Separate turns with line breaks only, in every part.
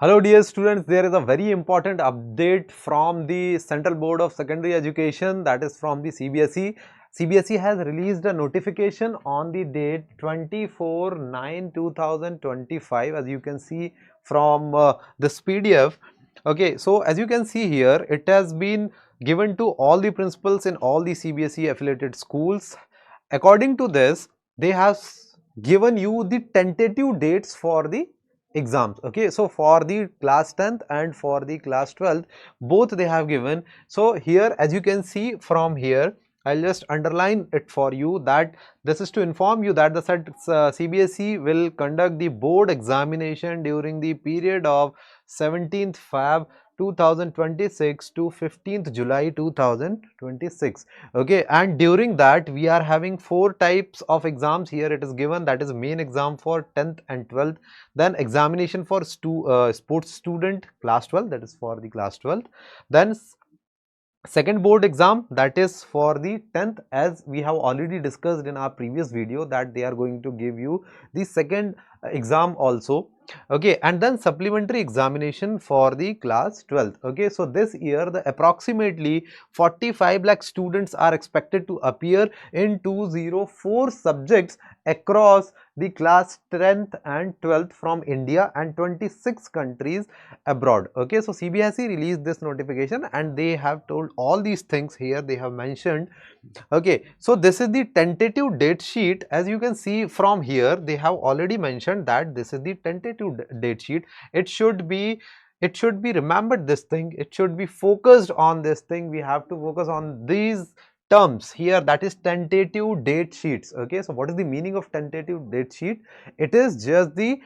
Hello dear students, there is a very important update from the Central Board of Secondary Education, that is from the CBSE. CBSE has released a notification on the date 24/9/2025, as you can see from this PDF. Okay, so as you can see here, it has been given to all the principals in all the CBSE affiliated schools. According to this, they have given you the tentative dates for the exams. Okay, so for the class 10th and for the class 12th, both they have given. So here, as you can see from here, I'll just underline it for you that this is to inform you that the CBSE will conduct the board examination during the period of 17th Feb 2026 to 15th July 2026. Okay, and during that we are having four types of exams. Here it is given, that is main exam for 10th and 12th, then examination for sports student class 12, that is for the class 12th, then second board exam, that is for the 10th, as we have already discussed in our previous video that they are going to give you the second exam also. Okay, and then supplementary examination for the class 12th. Okay, so this year the approximately 45 lakh students are expected to appear in 204 subjects across the class 10th and 12th from India and 26 countries abroad. Okay, so CBSE released this notification and they have told all these things here they have mentioned. Okay, so this is the tentative date sheet. As you can see from here, they have already mentioned that this is the tentative date sheet. It should be remembered, this thing, it should be focused on this thing. We have to focus on these terms here, that is tentative date sheets. Okay, so what is the meaning of tentative date sheet? It is just the,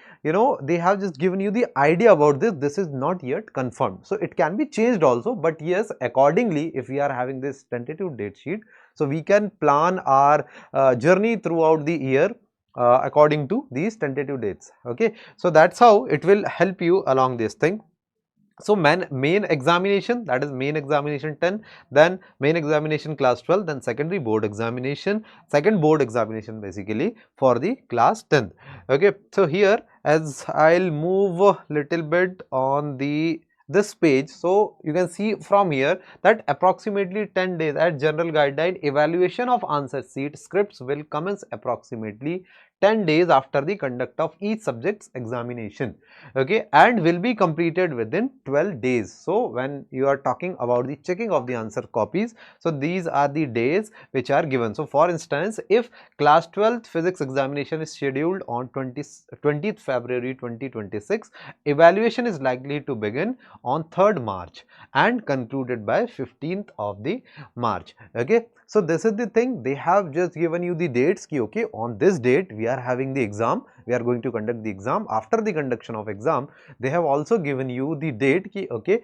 they have just given you the idea about this. This is not yet confirmed, so it can be changed also, but yes, accordingly, if we are having this tentative date sheet, so we can plan our journey throughout the year according to these tentative dates. Okay, so that's how it will help you along this thing. So main examination, that is main examination 10, then main examination class 12, then secondary board examination, second board examination basically for the class 10th. Okay, so here as I'll move a little bit on this page, so you can see from here that approximately 10 days at general guideline, evaluation of answer sheet scripts will commence approximately 10 days after the conduct of each subject's examination. Okay, and will be completed within 12 days. So when you are talking about the checking of the answer copies, so these are the days which are given. So for instance, if class 12th physics examination is scheduled on 20th February 2026, evaluation is likely to begin on 3rd March and concluded by 15th of the March. Okay, so this is the thing, they have just given you the dates ki, okay, on this date we are having the exam, we are going to conduct the exam. After the conduction of exam, they have also given you the date ki, okay,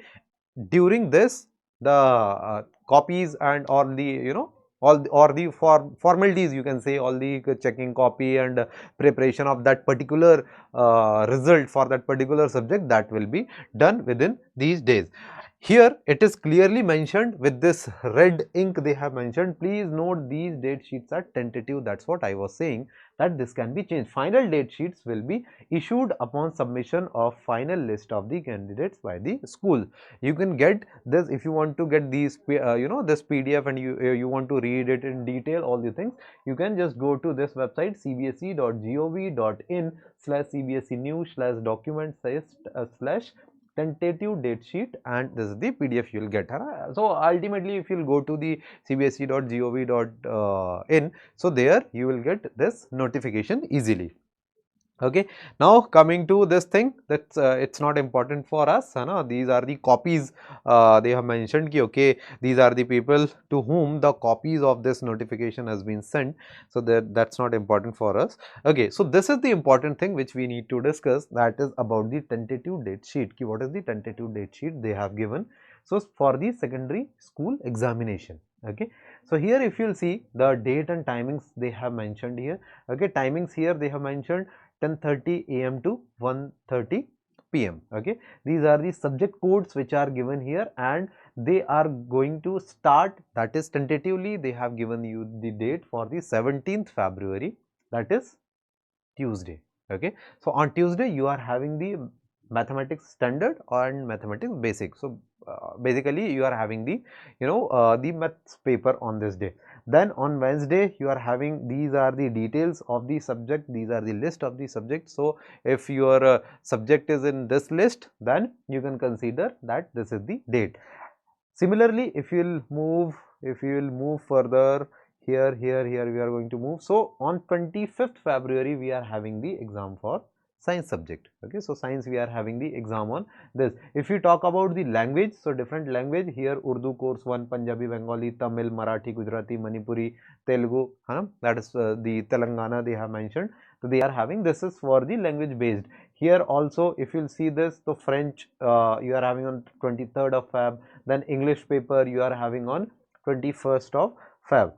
during this the copies and all the, all the formalities, you can say, all the checking copy and preparation of that particular result for that particular subject, that will be done within these days. Here it is clearly mentioned with this red ink, they have mentioned, please note these date sheets are tentative. That's what I was saying, that this can be changed. Final date sheets will be issued upon submission of final list of the candidates by the school. You can get this if you want to get these this PDF and you want to read it in detail, all the things, you can just go to this website cbse.gov.in/cbse news/document// tentative date sheet, and this is the PDF you will get. So ultimately, if you'll go to the cbse.gov.in, so there you will get this notification easily. Okay, now coming to this thing, that's it's not important for us, these are the copies. They have mentioned ki, okay, these are the people to whom the copies of this notification has been sent, so that's not important for us. Okay, so this is the important thing which we need to discuss, that is about the tentative date sheet ki, what is the tentative date sheet they have given. So for the secondary school examination. Okay, so here if you'll see the date and timings they have mentioned here. Okay, timings here they have mentioned 10:30 AM to 1:30 PM. Okay, these are the subject codes which are given here, and they are going to start, that is tentatively they have given you the date for the 17th February, that is Tuesday. Okay, so on Tuesday you are having the mathematics standard and mathematics basic. So basically you are having the the maths paper on this day. Then on Wednesday you are having, these are the details of the subject, these are the list of the subject. So if your subject is in this list, then you can consider that this is the date. Similarly, if you will move further, here we are going to move. So on 25th February we are having the exam for science subject. Okay, so science we are having the exam on this. If you talk about the language, so different language here: Urdu course 1, Punjabi, Bengali, Tamil, Marathi, Gujarati, Manipuri, Telugu, that is the Telangana they have mentioned. So they are having, this is for the language based. Here also if you'll see this, so French you are having on 23rd of Feb, then English paper you are having on 21st of Feb.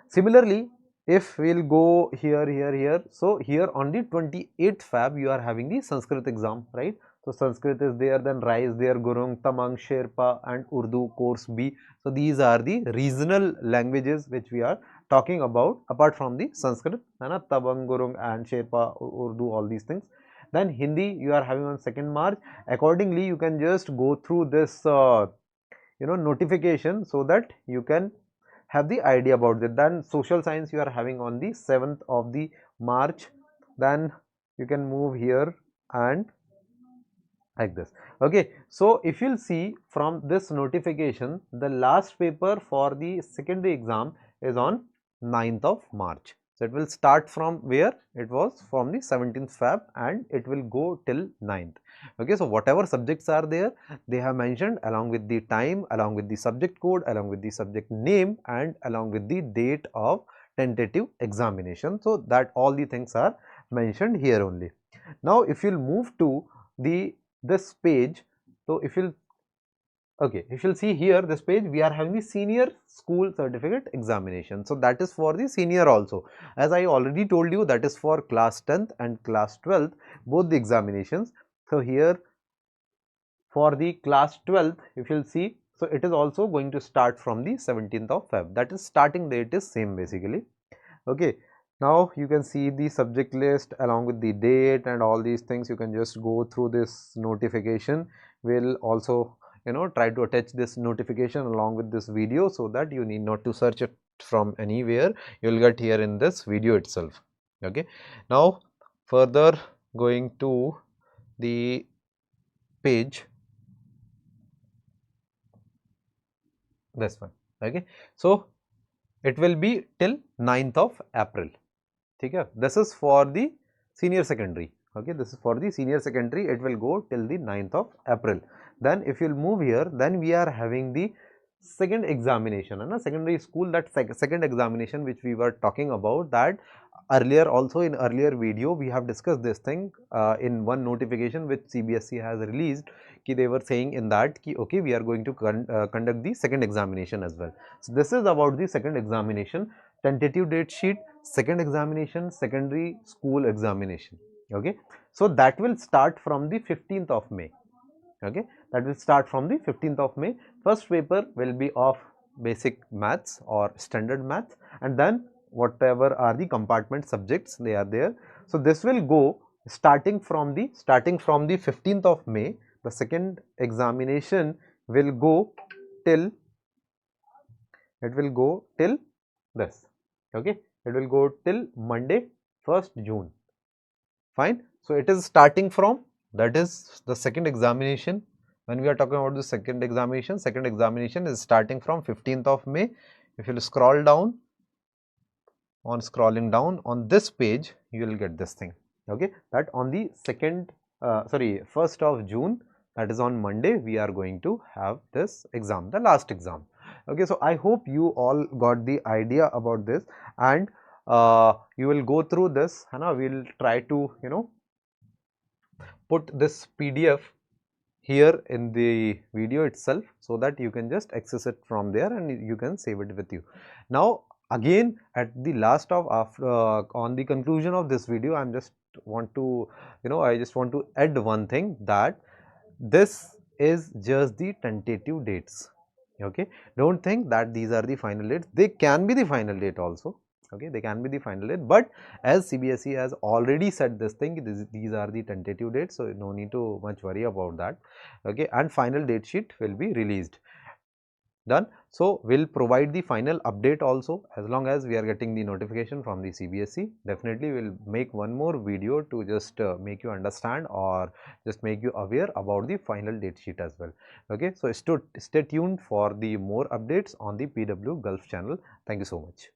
Similarly, if we'll go here, so here on the 28th Feb you are having the Sanskrit exam, right? So Sanskrit is there, then Rai is there, Gurung, Tamang, Sherpa and Urdu course B. So these are the regional languages which we are talking about apart from the Sanskrit, Tabang, Gurung and Sherpa, Urdu, all these things. Then Hindi you are having on 2nd March. Accordingly, you can just go through this notification so that you can have the idea about it. Then social science you are having on the 7th of the March. Then you can move here and like this. Okay, so if you'll see from this notification, the last paper for the secondary exam is on 9th of March. So it will start from where it was, from the 17th Feb, and it will go till 9th. Okay, so whatever subjects are there, they have mentioned along with the time, along with the subject code, along with the subject name, and along with the date of tentative examination. So that all the things are mentioned here only. Now if you'll move to this page, so if you'll see here, this page, we are having the senior school certificate examination. So that is for the senior also. As I already told you, that is for class 10th and class 12th, both the examinations. So here for the class 12th, if you'll see, so it is also going to start from the 17th of Feb. That is, starting date is same basically. Okay, now you can see the subject list along with the date and all these things. You can just go through this notification. We'll also try to attach this notification along with this video so that you need not to search it from anywhere. You will get here in this video itself. Okay, now further going to the page, this one. Okay, so it will be till 9th of April. Okay, this is for the senior secondary. Okay, this is for the senior secondary. It will go till the 9th of April. Then if you'll move here, then we are having the second examination, secondary school, that second examination which we were talking about, that earlier also in earlier video we have discussed this thing in one notification which CBSE has released. They were saying in that okay, we are going to conduct the second examination as well. So this is about the second examination, tentative date sheet, second examination, secondary school examination. Okay, so that will start from the 15th of May. Okay, that will start from the 15th of May. First paper will be of basic maths or standard maths, and then whatever are the compartment subjects, they are there. So this will go starting from the 15th of May. The second examination will go till, it will go till this. Okay, it will go till Monday 1st June. Fine. So it is starting from, that is the second examination. When we are talking about the second examination is starting from 15th of May. If you will scroll down, on scrolling down on this page, you will get this thing. Okay, that on the 1st of June, that is on Monday, we are going to have this exam, the last exam. Okay, so I hope you all got the idea about this, and you will go through this, and we will try to put this PDF here in the video itself so that you can just access it from there and you can save it with you. Now again, at the last of on the conclusion of this video, I just want to add one thing, that this is just the tentative dates. Okay, don't think that these are the final dates. They can be the final date also. Okay, they can be the final date, but as CBSE has already said this thing, these are the tentative dates, so no need to much worry about that. Okay, and final date sheet will be released. Done. So, we will provide the final update also, as long as we are getting the notification from the CBSE. Definitely we will make one more video to just make you understand or just make you aware about the final date sheet as well. Okay, so stay tuned for the more updates on the PW Gulf channel. Thank you so much.